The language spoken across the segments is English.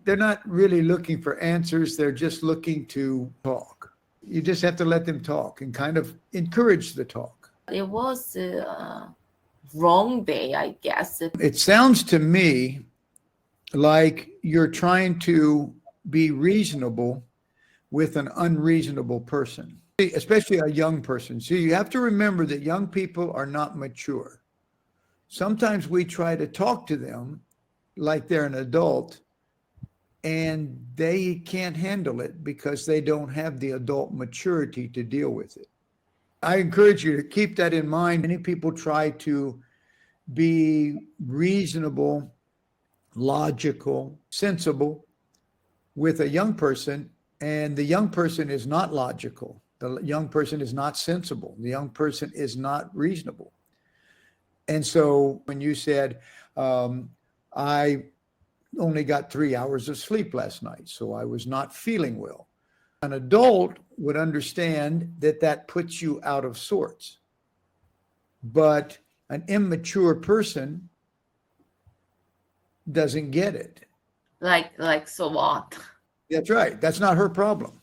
they're not really looking for answers. They're just looking to talk. You just have to let them talk and kind of encourage the talk. It was a wrong day, I guess. It sounds to me like you're trying to be reasonable with an unreasonable person, especially a young person. So you have to remember that young people are not mature. Sometimes we try to talk to them like they're an adult, and they can't handle it because they don't have the adult maturity to deal with it. I encourage you to keep that in mind. Many people try to be reasonable, logical, sensible with a young person, and the young person is not logical. The young person is not sensible. The young person is not reasonable. And so when you said, I only got 3 hours of sleep last night, so I was not feeling well. An adult would understand that that puts you out of sorts. But an immature person doesn't get it. Like so what? That's right. That's not her problem.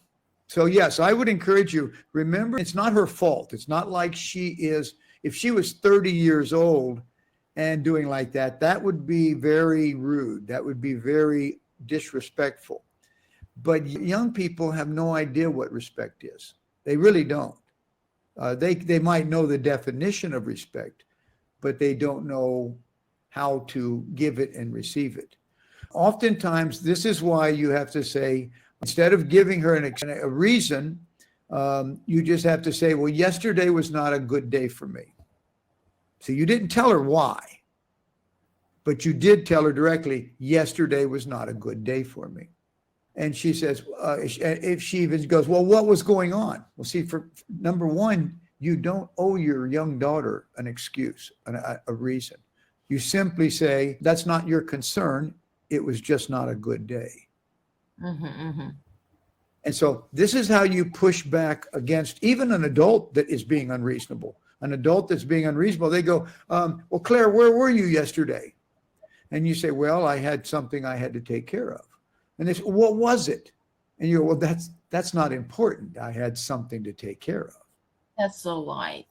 So yes, I would encourage you, remember, it's not her fault. It's not like if she was 30 years old and doing like that, that would be very rude. That would be very disrespectful. But young people have no idea what respect is. They really don't. They might know the definition of respect, but they don't know how to give it and receive it. Oftentimes, this is why you have to say, instead of giving her a reason, you just have to say, well, yesterday was not a good day for me. So you didn't tell her why, but you did tell her directly, yesterday was not a good day for me. And she says, if she even goes, well, what was going on? Well, see, for number one, you don't owe your young daughter an excuse, a reason. You simply say, that's not your concern. It was just not a good day. Mm-hmm, mm-hmm. And so this is how you push back against even an adult that is being unreasonable. An adult that's being unreasonable, they go, well, Claire, where were you yesterday? And you say, well, I had something I had to take care of. And they say, what was it? And you go, well, that's not important. I had something to take care of. That's so right.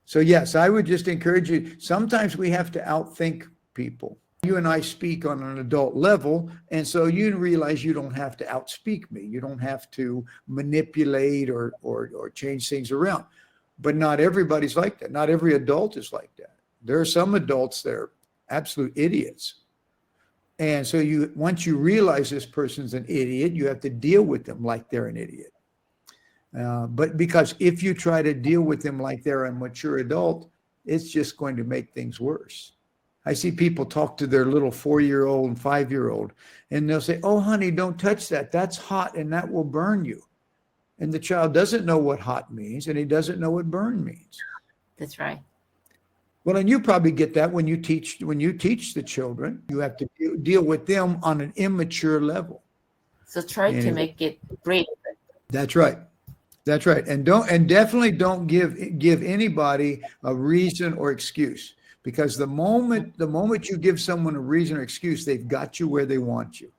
So yes, I would just encourage you. Sometimes we have to outthink people. You and I speak on an adult level, and so you realize you don't have to outspeak me. You don't have to manipulate or change things around. But not everybody's like that. Not every adult is like that. There are some adults that are absolute idiots. And so once you realize this person's an idiot, you have to deal with them like they're an idiot. But because if you try to deal with them like they're a mature adult, it's just going to make things worse. I see people talk to their little 4-year-old and 5-year-old, and they'll say, oh, honey, don't touch that. That's hot and that will burn you. And the child doesn't know what hot means, and he doesn't know what burn means. That's right. Well, and you probably get that when you teach the children. You have to deal with them on an immature level. So try to make it great. That's right. That's right. And definitely don't give anybody a reason or excuse, because the moment you give someone a reason or excuse, they've got you where they want you.